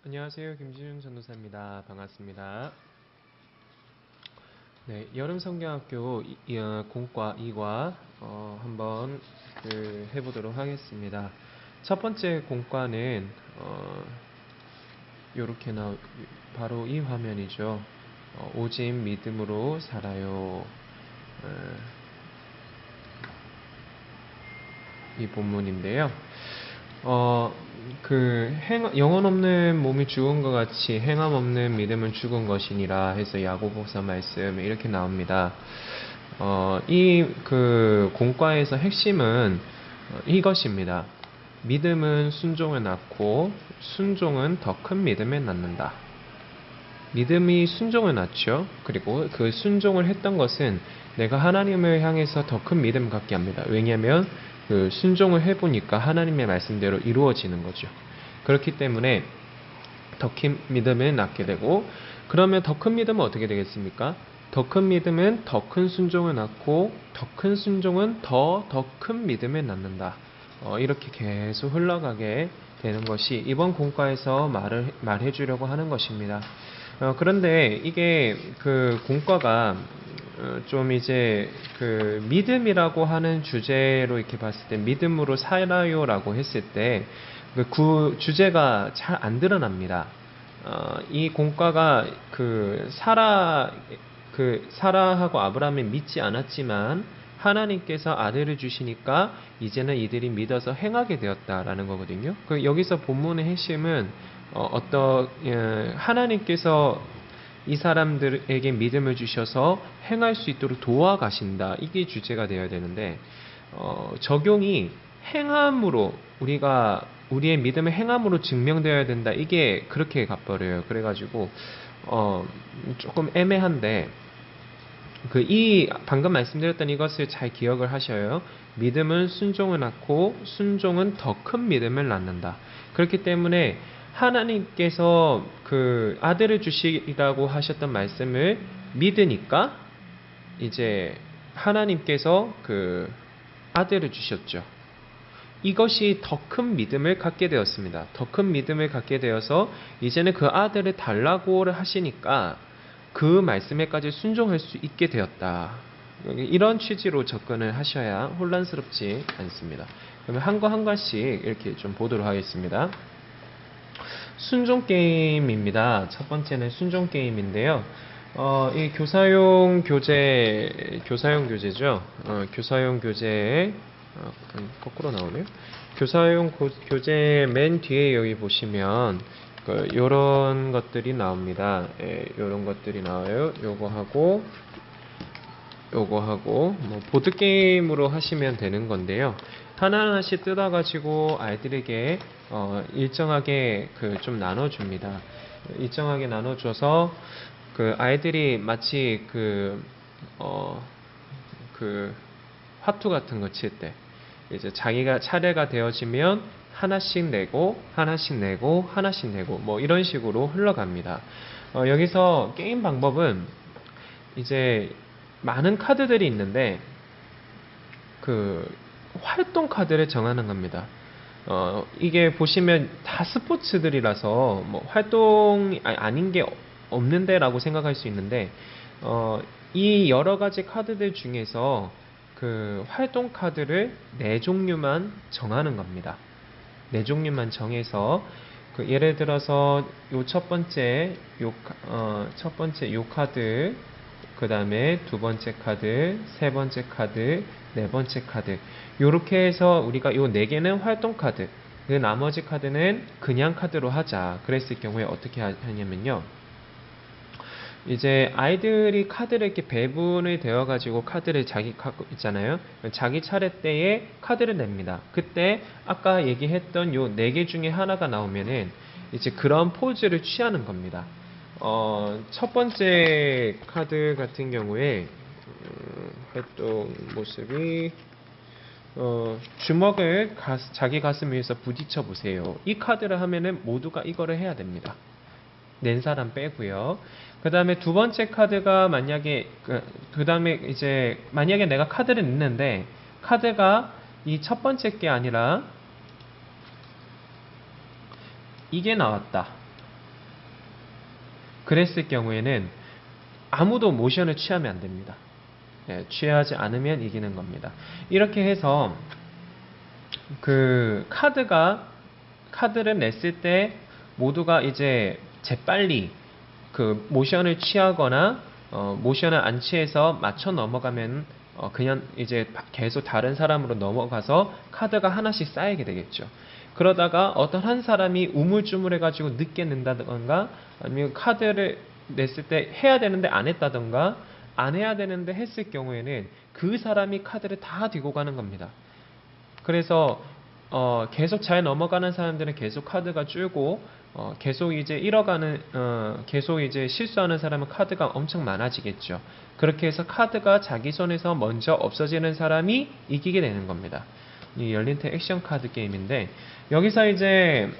안녕하세요. 김지윤 전도사입니다. 반갑습니다. 네, 여름성경학교 공과 2과 한번 해보도록 하겠습니다. 첫 번째 공과는 요렇게 바로 이 화면이죠. 오직 믿음으로 살아요. 이 본문인데요. 영혼 없는 몸이 죽은 것 같이 행함 없는 믿음은 죽은 것이니라 해서 야고보서 말씀 이렇게 나옵니다. 공과에서 핵심은 이것입니다. 믿음은 순종을 낳고 순종은 더 큰 믿음에 낳는다. 믿음이 순종을 낳죠. 그리고 그 순종을 했던 것은 내가 하나님을 향해서 더 큰 믿음 갖게 합니다. 왜냐하면 그 순종을 해보니까 하나님의 말씀대로 이루어지는 거죠. 그렇기 때문에 더 큰 믿음을 낳게 되고, 그러면 더 큰 믿음은 어떻게 되겠습니까? 더 큰 믿음은 더 큰 순종을 낳고, 더 큰 순종은 더 큰 믿음을 낳는다. 이렇게 계속 흘러가게 되는 것이 이번 공과에서 말해 주려고 하는 것입니다. 그런데 이게 그 공과가 좀 이제 그 믿음이라고 하는 주제로 이렇게 봤을 때 믿음으로 살아요라고 했을 때 그 주제가 잘 안 드러납니다. 이 공과가 사라하고 아브라함이 믿지 않았지만 하나님께서 아들을 주시니까 이제는 이들이 믿어서 행하게 되었다라는 거거든요. 여기서 본문의 핵심은 하나님께서 이 사람들에게 믿음을 주셔서 행할 수 있도록 도와가신다. 이게 주제가 되어야 되는데 적용이 행함으로 우리의 믿음의 행함으로 증명되어야 된다. 이게 그렇게 가버려요. 그래가지고 조금 애매한데 방금 말씀드렸던 이것을 잘 기억을 하셔요. 믿음은 순종을 낳고 순종은 더 큰 믿음을 낳는다. 그렇기 때문에 하나님께서 그 아들을 주시라고 하셨던 말씀을 믿으니까 이제 하나님께서 그 아들을 주셨죠. 이것이 더 큰 믿음을 갖게 되었습니다. 더 큰 믿음을 갖게 되어서 이제는 그 아들을 달라고 하시니까 그 말씀에까지 순종할 수 있게 되었다. 이런 취지로 접근을 하셔야 혼란스럽지 않습니다. 그러면 한 거 한 가지씩 이렇게 좀 보도록 하겠습니다. 순종 게임입니다. 첫 번째는 순종 게임인데요. 이 교사용 교재죠. 교사용 교재에 거꾸로 나오네요. 교사용 교재 맨 뒤에 여기 보시면 요런 것들이 나옵니다. 요런 것들이 나와요. 요거 하고 뭐 보드 게임으로 하시면 되는 건데요. 하나하나씩 뜯어가지고 아이들에게 일정하게 좀 나눠줍니다. 일정하게 나눠줘서 그 아이들이 마치 화투 같은 거 칠 때 이제 자기가 차례가 되어지면 하나씩 내고 뭐 이런 식으로 흘러갑니다. 여기서 게임 방법은 이제 많은 카드들이 있는데 활동 카드를 정하는 겁니다. 이게 보시면 다 스포츠들이라서 뭐 활동이 아닌 게 없는데라고 생각할 수 있는데 이 여러 가지 카드들 중에서 그 활동 카드를 4종류만 정하는 겁니다. 4종류만 정해서 예를 들어서 첫 번째 요 카드, 그 다음에 두 번째 카드, 세 번째 카드, 네 번째 카드, 요렇게 해서 우리가 요 4개는 활동 카드, 그 나머지 카드는 그냥 카드로 하자. 그랬을 경우에 어떻게 하냐면요, 이제 아이들이 카드를 이렇게 배분이 되어가지고 카드를 자기 갖고 있잖아요. 자기 차례 때에 카드를 냅니다. 그때 아까 얘기했던 요 4개 중에 하나가 나오면은 이제 그런 포즈를 취하는 겁니다. 첫 번째 카드 같은 경우에 활동 모습이 주먹을 자기 가슴 위에서 부딪혀 보세요. 이 카드를 하면은 모두가 이거를 해야 됩니다. 낸 사람 빼고요. 그 다음에 두 번째 카드가 만약에 그 다음에 이제 만약에 내가 카드를 냈는데 카드가 이 첫 번째 게 아니라 이게 나왔다. 그랬을 경우에는 아무도 모션을 취하면 안 됩니다. 예, 취하지 않으면 이기는 겁니다. 이렇게 해서 그 카드를 냈을 때 모두가 이제 재빨리 그 모션을 취하거나 모션을 안 취해서 맞춰 넘어가면 그냥 이제 계속 다른 사람으로 넘어가서 카드가 하나씩 쌓이게 되겠죠. 그러다가 어떤 한 사람이 우물쭈물해가지고 늦게 낸다던가 아니면 카드를 냈을 때 해야 되는데 안 했다던가 안 해야 되는데 했을 경우에는 그 사람이 카드를 다 들고 가는 겁니다. 그래서 계속 잘 넘어가는 사람들은 계속 카드가 줄고 계속 이제 계속 이제 실수하는 사람은 카드가 엄청 많아지겠죠. 그렇게 해서 카드가 자기 손에서 먼저 없어지는 사람이 이기게 되는 겁니다. 이 열린테 액션 카드 게임인데 여기서 이제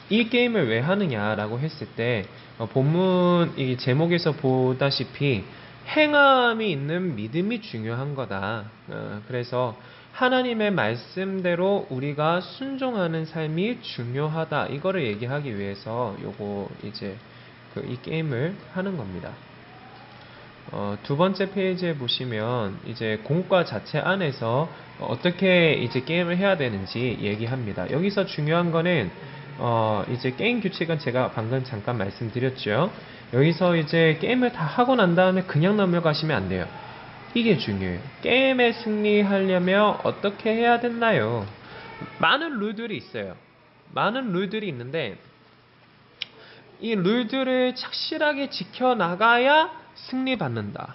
이 게임을 왜 하느냐라고 했을 때 본문 이 제목에서 보다시피 행함이 있는 믿음이 중요한 거다. 그래서 하나님의 말씀대로 우리가 순종하는 삶이 중요하다. 이거를 얘기하기 위해서 요거 이제 이 게임을 하는 겁니다. 두 번째 페이지에 보시면 이제 공과 자체 안에서 어떻게 이제 게임을 해야 되는지 얘기합니다. 여기서 중요한 거는 이제 게임 규칙은 제가 방금 잠깐 말씀드렸죠. 여기서 이제 게임을 다 하고 난 다음에 그냥 넘어가시면 안 돼요. 이게 중요해요. 게임에 승리하려면 어떻게 해야 되나요? 많은 룰들이 있어요. 많은 룰들이 있는데 이 룰들을 착실하게 지켜나가야 승리한다.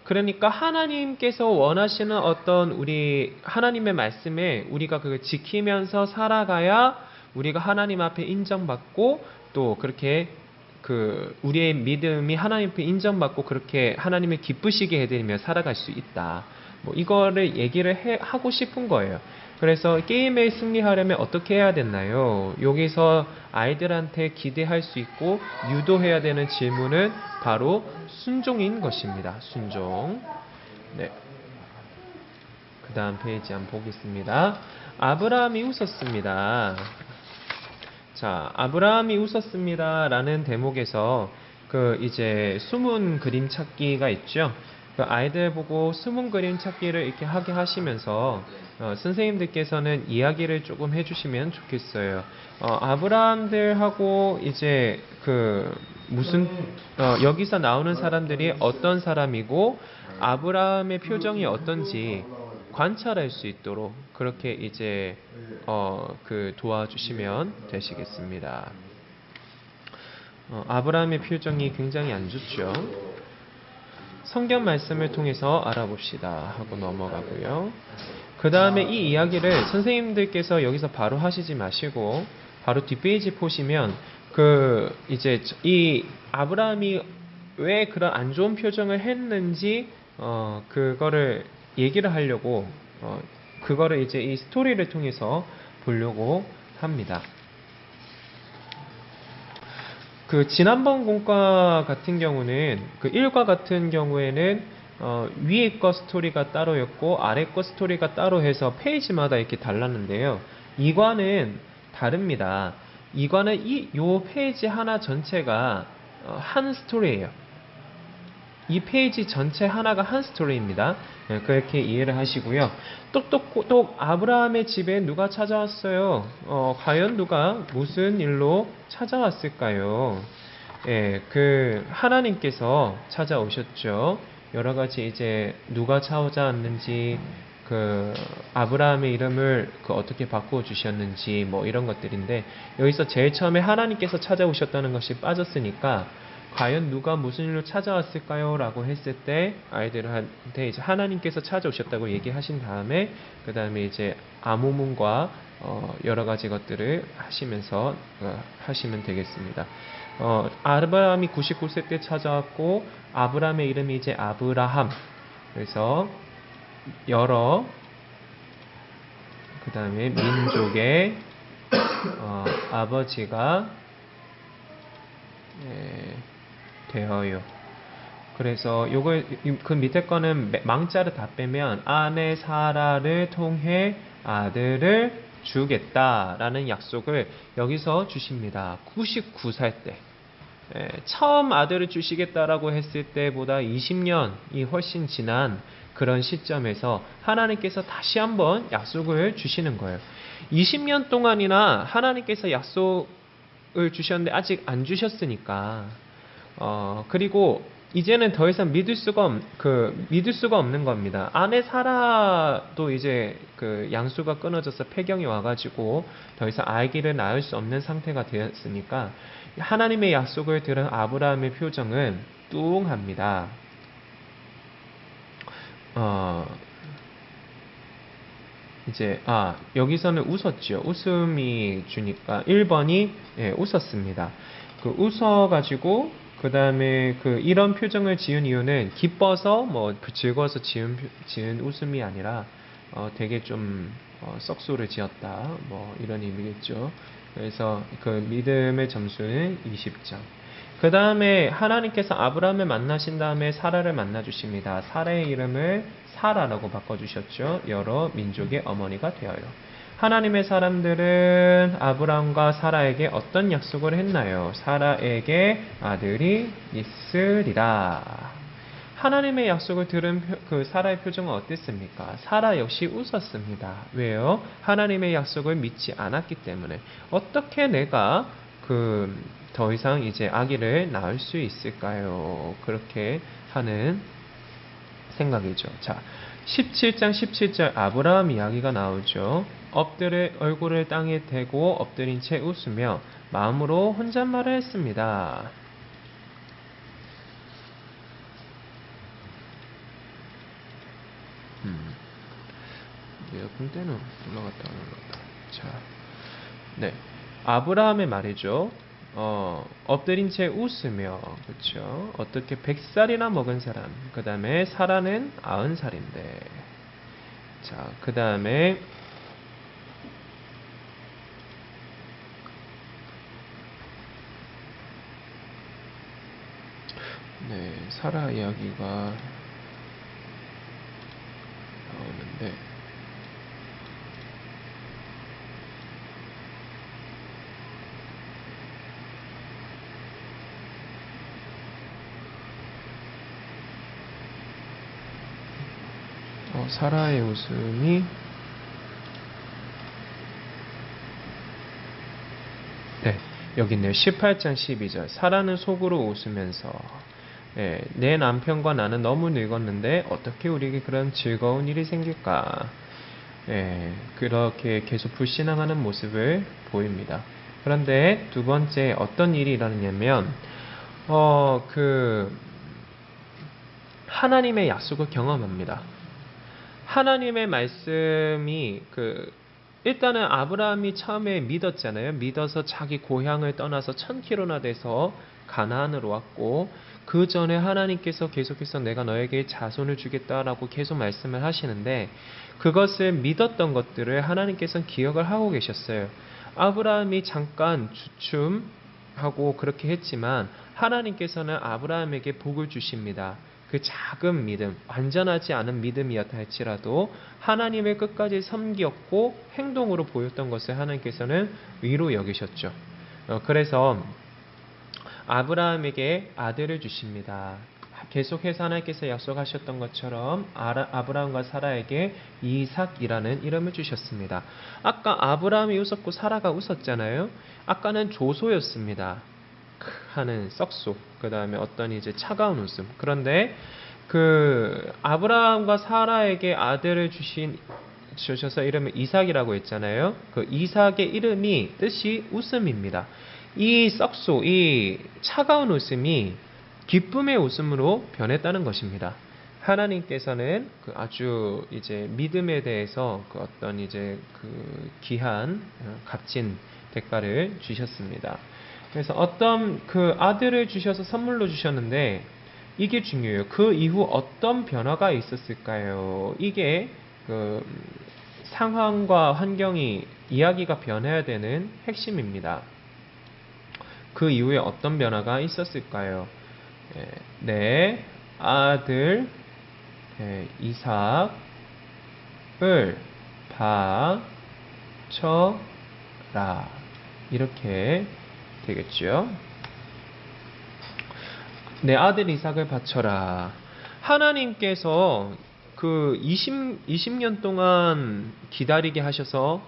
그러니까 하나님께서 원하시는 어떤 우리 하나님의 말씀에 우리가 그걸 지키면서 살아가야 우리가 하나님 앞에 인정받고 또 그렇게 우리의 믿음이 하나님 앞에 인정받고 그렇게 하나님을 기쁘시게 해드리며 살아갈 수 있다. 뭐 이거를 얘기를 하고 싶은 거예요. 그래서 게임에 승리하려면 어떻게 해야 되나요? 여기서 아이들한테 기대할 수 있고 유도해야 되는 질문은 바로 순종인 것입니다. 순종. 네. 그 다음 페이지 한번 보겠습니다. 아브라함이 웃었습니다. 자, 아브라함이 웃었습니다. 라는 대목에서 이제 숨은 그림 찾기가 있죠. 아이들 보고 숨은 그림 찾기를 이렇게 하게 하시면서 선생님들께서는 이야기를 조금 해주시면 좋겠어요. 아브라함들하고 이제 여기서 나오는 사람들이 어떤 사람이고 아브라함의 표정이 어떤지 관찰할 수 있도록 그렇게 이제 도와주시면 되시겠습니다. 아브라함의 표정이 굉장히 안 좋죠. 성경 말씀을 통해서 알아봅시다 하고 넘어가고요. 그 다음에 이 이야기를 선생님들께서 여기서 바로 하시지 마시고 바로 뒷페이지 보시면 이제 이 아브라함이 왜 그런 안 좋은 표정을 했는지 그거를 얘기를 하려고 그거를 이제 이 스토리를 통해서 보려고 합니다. 지난번 공과 같은 경우는 1과 같은 경우에는 위에 거 스토리가 따로였고 아래 거 스토리가 따로 해서 페이지마다 이렇게 달랐는데요. 2과는 다릅니다. 2과는 요 페이지 하나 전체가 한 스토리예요. 이 페이지 전체 하나가 한 스토리입니다. 그렇게 이해를 하시고요. 똑똑 아브라함의 집에 누가 찾아왔어요? 과연 누가 무슨 일로 찾아왔을까요? 하나님께서 찾아오셨죠. 여러 가지 이제 누가 찾아왔는지 아브라함의 이름을 어떻게 바꾸어 주셨는지 뭐 이런 것들인데 여기서 제일 처음에 하나님께서 찾아오셨다는 것이 빠졌으니까 과연 누가 무슨 일로 찾아왔을까요? 라고 했을 때 아이들한테 이제 하나님께서 찾아오셨다고 얘기하신 다음에 그 다음에 이제 아모문과 여러 가지 것들을 하시면서 하시면 되겠습니다. 아브라함이 99세 때 찾아왔고 아브라함의 이름이 이제 아브라함. 그래서 여러 그 다음에 민족의 아버지가 되어요. 그래서 그 밑에 거는 망자를 다 빼면 아내 사라를 통해 아들을 주겠다라는 약속을 여기서 주십니다. 99살 때. 처음 아들을 주시겠다라고 했을 때보다 20년이 훨씬 지난 그런 시점에서 하나님께서 다시 한번 약속을 주시는 거예요. 20년 동안이나 하나님께서 약속을 주셨는데 아직 안 주셨으니까 그리고 이제는 더 이상 믿을 수가 없는 겁니다. 아내 사라도 이제 그 양수가 끊어져서 폐경이 와가지고 더 이상 아기를 낳을 수 없는 상태가 되었으니까 하나님의 약속을 들은 아브라함의 표정은 뚱합니다. 여기서는 웃었죠. 웃음이 주니까 1번이 웃었습니다. 그 웃어가지고 그 다음에 이런 표정을 지은 이유는 기뻐서 즐거워서 지은 웃음이 아니라 되게 좀 썩소를 지었다 이런 의미겠죠. 그래서 그 믿음의 점수는 20점. 그 다음에 하나님께서 아브라함을 만나신 다음에 사라를 만나 주십니다. 사라의 이름을 사라라고 바꿔주셨죠. 여러 민족의 어머니가 되어요. 하나님의 사람들은 아브라함과 사라에게 어떤 약속을 했나요? 사라에게 아들이 있으리라. 하나님의 약속을 들은 그 사라의 표정은 어땠습니까? 사라 역시 웃었습니다. 왜요? 하나님의 약속을 믿지 않았기 때문에. 어떻게 내가 더 이상 이제 아기를 낳을 수 있을까요? 그렇게 하는 생각이죠. 자, 17장 17절 아브라함 이야기가 나오죠. 얼굴을 땅에 대고 엎드린 채 웃으며 마음으로 혼잣말을 했습니다. 군대는 올라갔다. 자, 네, 아브라함의 말이죠. 엎드린 채 웃으며, 그렇죠? 어떻게 100살이나 먹은 사람, 그 다음에 사라는 90살인데, 자, 그 다음에 네, 사라 이야기가 나오는데. 사라의 웃음이 여기 있네요. 18장 12절 사라는 속으로 웃으면서 내 남편과 나는 너무 늙었는데 어떻게 우리에게 그런 즐거운 일이 생길까? 그렇게 계속 불신앙하는 모습을 보입니다. 그런데 두 번째 어떤 일이 일어나냐면 하나님의 약속을 경험합니다. 하나님의 말씀이 일단은 아브라함이 처음에 믿었잖아요. 믿어서 자기 고향을 떠나서 1000km나 돼서 가나안으로 왔고 그 전에 하나님께서 계속해서 내가 너에게 자손을 주겠다라고 계속 말씀을 하시는데 그것을 믿었던 것들을 하나님께서는 기억을 하고 계셨어요. 아브라함이 잠깐 주춤하고 그렇게 했지만 하나님께서는 아브라함에게 복을 주십니다. 그 작은 믿음, 완전하지 않은 믿음이었다 할지라도 하나님을 끝까지 섬겼고 행동으로 보였던 것을 하나님께서는 위로 여기셨죠. 그래서 아브라함에게 아들을 주십니다. 계속해서 하나님께서 약속하셨던 것처럼 아브라함과 사라에게 이삭이라는 이름을 주셨습니다. 아까 아브라함이 웃었고 사라가 웃었잖아요. 아까는 조소였습니다. 하는 썩소, 그 다음에 어떤 이제 차가운 웃음. 그런데 아브라함과 사라에게 아들을 주셔서 이름을 이삭이라고 했잖아요. 그 이삭의 이름이 뜻이 웃음입니다. 이 썩소, 이 차가운 웃음이 기쁨의 웃음으로 변했다는 것입니다. 하나님께서는 아주 이제 믿음에 대해서 어떤 이제 귀한 값진 대가를 주셨습니다. 그래서 어떤 아들을 주셔서 선물로 주셨는데 이게 중요해요. 그 이후 어떤 변화가 있었을까요? 이게 상황과 환경이 이야기가 변해야 되는 핵심입니다. 그 이후에 어떤 변화가 있었을까요? 내 아들 이삭을 봐 바쳐라. 이렇게 되겠죠. 내 아들 이삭을 바쳐라. 하나님께서 그 20년 동안 기다리게 하셔서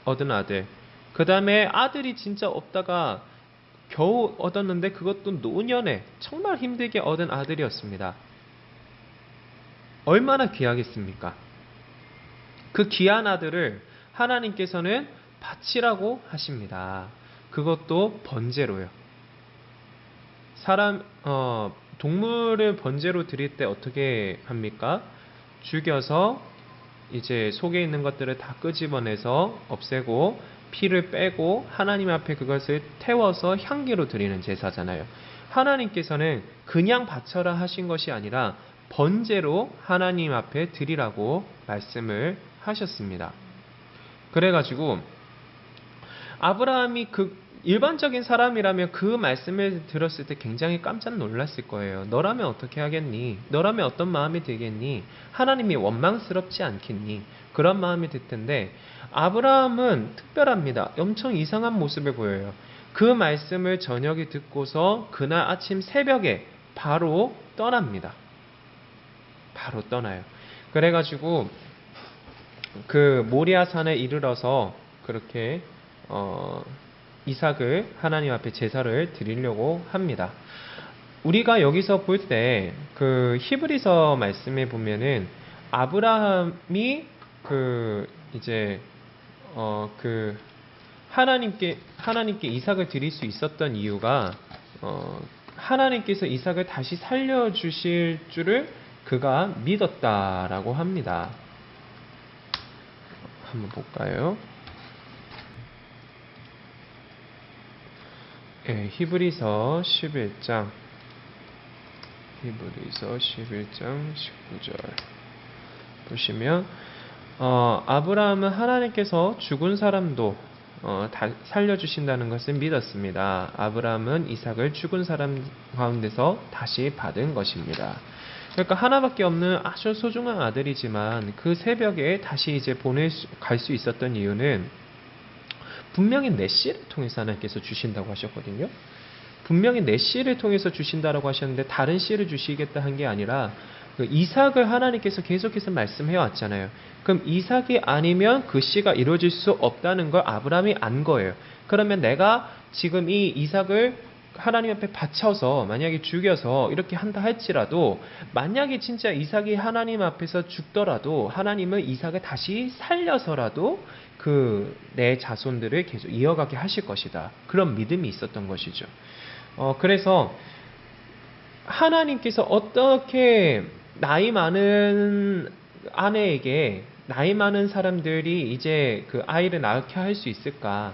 얻은 아들. 그 다음에 아들이 진짜 없다가 겨우 얻었는데 그것도 노년에 정말 힘들게 얻은 아들이었습니다. 얼마나 귀하겠습니까? 그 귀한 아들을 하나님께서는 바치라고 하십니다. 그것도 번제로요. 동물을 번제로 드릴 때 어떻게 합니까? 죽여서 이제 속에 있는 것들을 다 끄집어내서 없애고 피를 빼고 하나님 앞에 그것을 태워서 향기로 드리는 제사잖아요. 하나님께서는 그냥 바쳐라 하신 것이 아니라 번제로 하나님 앞에 드리라고 말씀을 하셨습니다. 그래가지고 아브라함이 일반적인 사람이라면 그 말씀을 들었을 때 굉장히 깜짝 놀랐을 거예요. 너라면 어떻게 하겠니? 너라면 어떤 마음이 들겠니? 하나님이 원망스럽지 않겠니? 그런 마음이 들 텐데 아브라함은 특별합니다. 엄청 이상한 모습을 보여요. 그 말씀을 저녁에 듣고서 그날 아침 새벽에 바로 떠납니다. 바로 떠나요. 그래가지고 그 모리아산에 이르러서 그렇게 이삭을 하나님 앞에 제사를 드리려고 합니다. 우리가 여기서 볼 때 그 히브리서 말씀에 보면은 아브라함이 하나님께 이삭을 드릴 수 있었던 이유가 하나님께서 이삭을 다시 살려주실 줄을 그가 믿었다라고 합니다. 한번 볼까요? 네, 히브리서 11장 19절 보시면 아브라함은 하나님께서 죽은 사람도 살려주신다는 것을 믿었습니다. 아브라함은 이삭을 죽은 사람 가운데서 다시 받은 것입니다. 그러니까 하나밖에 없는 아주 소중한 아들이지만 그 새벽에 다시 이제 갈 수 있었던 이유는 분명히 내 씨를 통해서 하나님께서 주신다고 하셨거든요. 분명히 내 씨를 통해서 주신다라고 하셨는데 다른 씨를 주시겠다 한 게 아니라 그 이삭을 하나님께서 계속해서 말씀해 왔잖아요. 그럼 이삭이 아니면 그 씨가 이루어질 수 없다는 걸 아브라함이 안 거예요. 그러면 내가 지금 이 이삭을 하나님 앞에 바쳐서 만약에 죽여서 이렇게 한다 할지라도 만약에 진짜 이삭이 하나님 앞에서 죽더라도 하나님은 이삭을 다시 살려서라도 내 자손들을 계속 이어가게 하실 것이다. 그런 믿음이 있었던 것이죠. 그래서 하나님께서 어떻게 나이 많은 아내에게 나이 많은 사람들이 이제 그 아이를 낳게 할 수 있을까?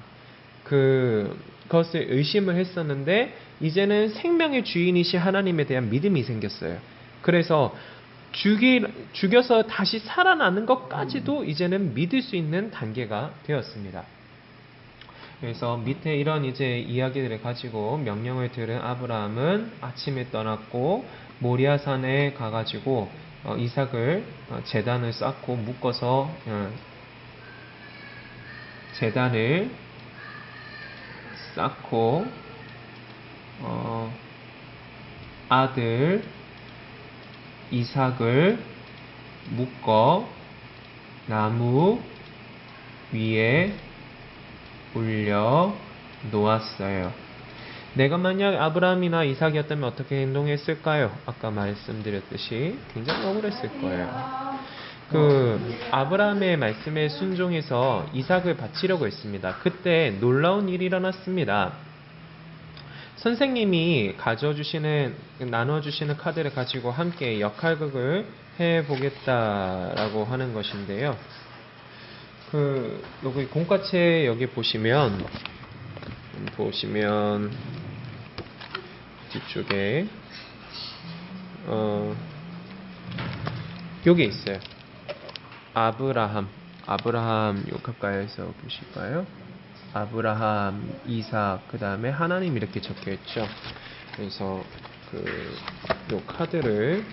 그것을 의심을 했었는데 이제는 생명의 주인이신 하나님에 대한 믿음이 생겼어요. 그래서 죽여서 다시 살아나는 것까지도 이제는 믿을 수 있는 단계가 되었습니다. 그래서 밑에 이런 이제 이야기들을 가지고 명령을 들은 아브라함은 아침에 떠났고 모리아산에 가가지고 이삭을 제단을 쌓고 묶어서 제단을 쌓고 아들 이삭을 묶어 나무 위에 올려 놓았어요. 내가 만약 아브라함이나 이삭이었다면 어떻게 행동했을까요? 아까 말씀드렸듯이 굉장히 억울했을 거예요. 아브라함의 말씀에 순종해서 이삭을 바치려고 했습니다. 그때 놀라운 일이 일어났습니다. 선생님이 나눠주시는 카드를 가지고 함께 역할극을 해보겠다라고 하는 것인데요. 여기 공과체 여기 보시면 뒤쪽에 여기 있어요. 아브라함 요 가까이서 보실까요? 아브라함, 이삭, 그 다음에 하나님 이렇게 적혀 있죠. 그래서 요 카드를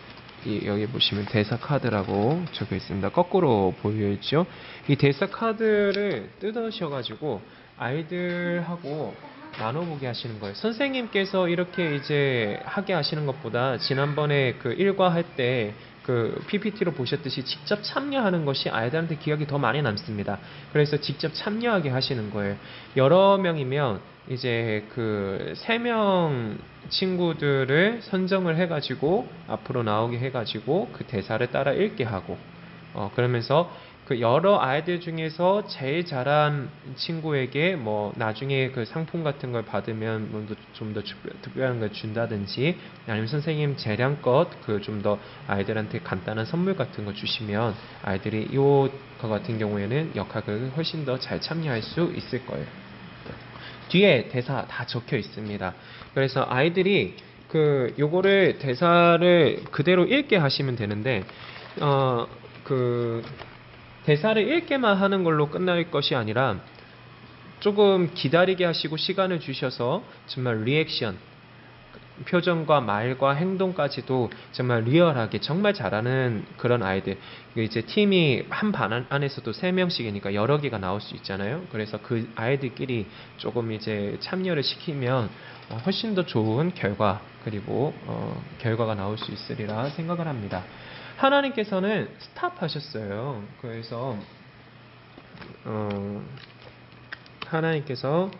여기 보시면 대사 카드라고 적혀 있습니다. 거꾸로 보여 있죠. 이 대사 카드를 뜯으셔가지고 아이들하고 나눠보게 하시는 거예요. 선생님께서 이렇게 이제 하게 하시는 것보다 지난번에 그 일과할 때 그 PPT로 보셨듯이 직접 참여하는 것이 아이들한테 기억이 더 많이 남습니다. 그래서 직접 참여하게 하시는 거예요. 여러 명이면 이제 그 3명 친구들을 선정을 해가지고 앞으로 나오게 해가지고 그 대사를 따라 읽게 하고 그러면서 그 여러 아이들 중에서 제일 잘한 친구에게 뭐 나중에 그 상품 같은 걸 받으면 좀 더 특별한 걸 준다든지 아니면 선생님 재량껏 그 좀 더 아이들한테 간단한 선물 같은 거 주시면 아이들이 이거 같은 경우에는 역학을 훨씬 더 잘 참여할 수 있을 거예요. 뒤에 대사 다 적혀 있습니다. 그래서 아이들이 그 요거를 대사를 그대로 읽게 하시면 되는데 그 대사를 읽게만 하는 걸로 끝날 것이 아니라 조금 기다리게 하시고 시간을 주셔서 정말 리액션, 표정과 말과 행동까지도 정말 리얼하게 정말 잘하는 그런 아이들. 이제 팀이 한 반 안에서도 3명씩이니까 여러 개가 나올 수 있잖아요. 그래서 그 아이들끼리 조금 이제 참여를 시키면 훨씬 더 좋은 결과 그리고 결과가 나올 수 있으리라 생각을 합니다. 하나님께서는 스탑하셨어요. 그래서 하나님께서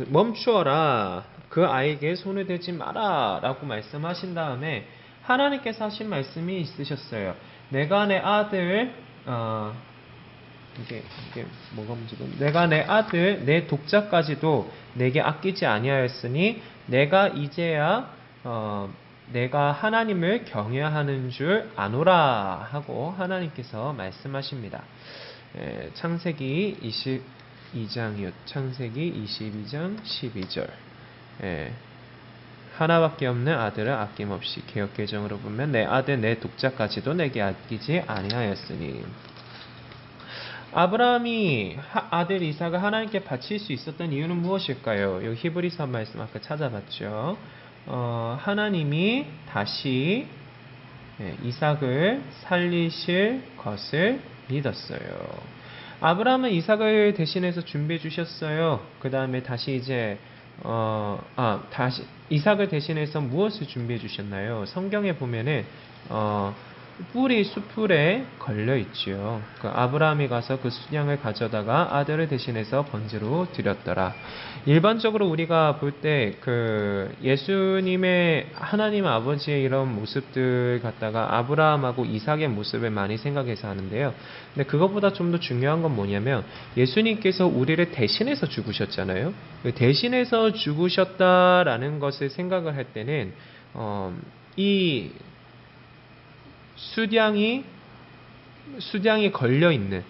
멈추어라, 그 아이에게 손을 대지 마라 라고 말씀하신 다음에 하나님께서 하신 말씀이 있으셨어요. 내가 내 아들 이게 뭐가 문제고, 내가 내 아들 내 독자까지도 내게 아끼지 아니하였으니 내가 이제야 내가 하나님을 경외하는 줄 아노라 하고 하나님께서 말씀하십니다. 창세기 22장이요. 창세기 22장 12절. 하나밖에 없는 아들을 아낌없이, 개역개정으로 보면 내 아들 내 독자까지도 내게 아끼지 아니하였으니. 아브라함이 아들 이삭을 하나님께 바칠 수 있었던 이유는 무엇일까요? 여기 히브리서 말씀 아까 찾아봤죠. 하나님이 다시 이삭을 살리실 것을 믿었어요. 아브라함은 이삭을 대신해서 준비해 주셨어요. 그 다음에 다시 이제 다시 이삭을 대신해서 무엇을 준비해 주셨나요? 성경에 보면은 뿔이 숯불에 걸려 있지요. 그 아브라함이 가서 그 순양을 가져다가 아들을 대신해서 번제로 드렸더라. 일반적으로 우리가 볼 때 그 예수님의 하나님 아버지의 이런 모습들 갖다가 아브라함하고 이삭의 모습을 많이 생각해서 하는데요. 근데 그것보다 좀 더 중요한 건 뭐냐면 예수님께서 우리를 대신해서 죽으셨잖아요. 대신해서 죽으셨다라는 것을 생각을 할 때는 이 수량이 걸려 있는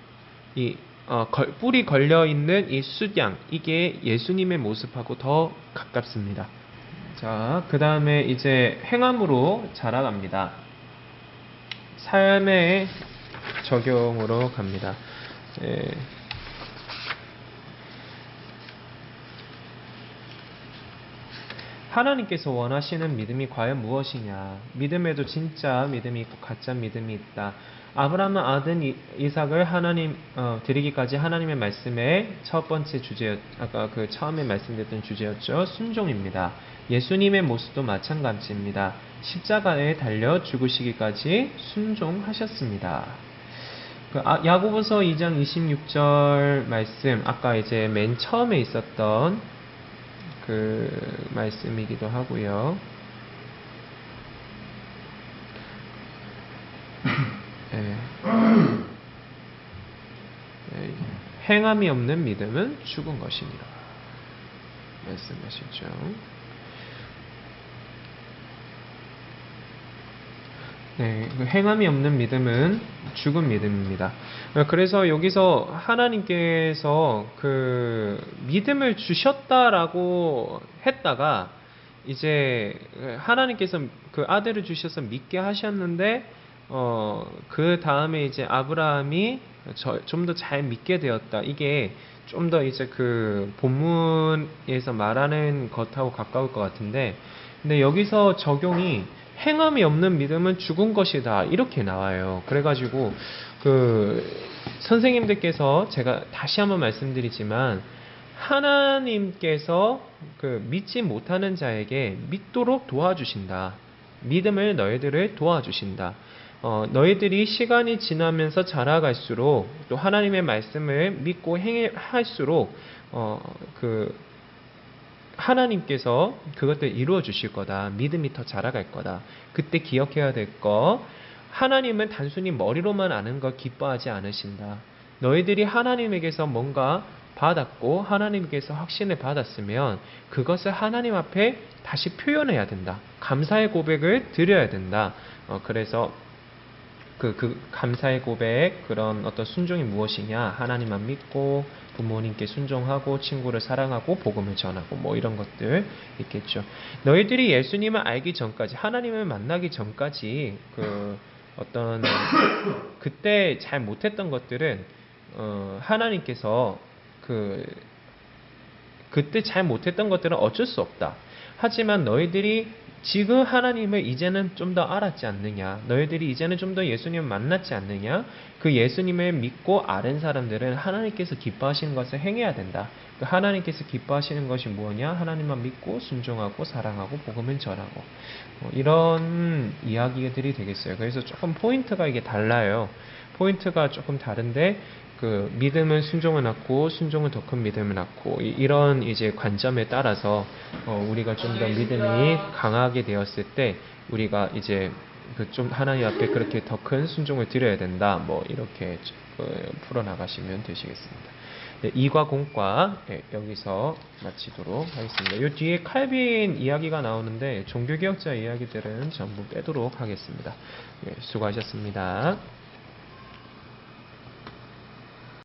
뿔이 걸려 있는 이 수량, 이게 예수님의 모습하고 더 가깝습니다. 자, 그 다음에 이제 행함으로 자라갑니다. 삶의 적용으로 갑니다. 하나님께서 원하시는 믿음이 과연 무엇이냐? 믿음에도 진짜 믿음이 있고 가짜 믿음이 있다. 아브라함은 아들 이삭을 하나님 드리기까지 하나님의 말씀의 첫 번째 아까 그 처음에 말씀드렸던 주제였죠. 순종입니다. 예수님의 모습도 마찬가지입니다. 십자가에 달려 죽으시기까지 순종하셨습니다. 야고보서 2장 26절 말씀, 아까 이제 맨 처음에 있었던 그 말씀이기도 하고요. 행함이 없는 믿음은 죽은 것이니라 말씀하시죠. 행함이 없는 믿음은 죽은 믿음입니다. 그래서 여기서 하나님께서 그 믿음을 주셨다라고 했다가 이제 하나님께서 그 아들을 주셔서 믿게 하셨는데 그 다음에 이제 아브라함이 좀 더 잘 믿게 되었다. 이게 좀 더 이제 그 본문에서 말하는 것하고 가까울 것 같은데, 근데 여기서 적용이 행함이 없는 믿음은 죽은 것이다. 이렇게 나와요. 그래가지고 선생님들께서 제가 다시 한번 말씀드리지만 하나님께서 믿지 못하는 자에게 믿도록 도와주신다. 믿음을 너희들을 도와주신다. 너희들이 시간이 지나면서 자라갈수록 또 하나님의 말씀을 믿고 행할수록 하나님께서 그것들 이루어 주실 거다. 믿음이 더 자라갈 거다. 그때 기억해야 될 거, 하나님은 단순히 머리로만 아는 걸 기뻐하지 않으신다. 너희들이 하나님에게서 뭔가 받았고 하나님께서 확신을 받았으면 그것을 하나님 앞에 다시 표현해야 된다. 감사의 고백을 드려야 된다. 그래서 그 감사의 고백, 그런 어떤 순종이 무엇이냐? 하나님만 믿고 부모님께 순종하고 친구를 사랑하고 복음을 전하고 뭐 이런 것들 있겠죠. 너희들이 예수님을 알기 전까지, 하나님을 만나기 전까지 그때 잘 못했던 것들은 하나님께서 그때 잘 못했던 것들은 어쩔 수 없다. 하지만 너희들이 지금 하나님을 이제는 좀 더 알았지 않느냐? 너희들이 이제는 좀 더 예수님을 만났지 않느냐? 그 예수님을 믿고 아는 사람들은 하나님께서 기뻐하시는 것을 행해야 된다. 그 하나님께서 기뻐하시는 것이 뭐냐? 하나님만 믿고 순종하고 사랑하고 복음을 전하고 이런 이야기들이 되겠어요. 그래서 조금 포인트가 이게 달라요. 포인트가 조금 다른데 믿음은 순종을 낳고 순종은 더 큰 믿음을 낳고 이런 이제 관점에 따라서 우리가 좀 더 믿음이 강하게 되었을 때 우리가 이제 좀 하나님 앞에 그렇게 더 큰 순종을 드려야 된다. 뭐 이렇게 풀어나가시면 되시겠습니다. 네, 2과 공과 여기서 마치도록 하겠습니다. 이 뒤에 칼빈 이야기가 나오는데 종교개혁자 이야기들은 전부 빼도록 하겠습니다. 네, 수고하셨습니다.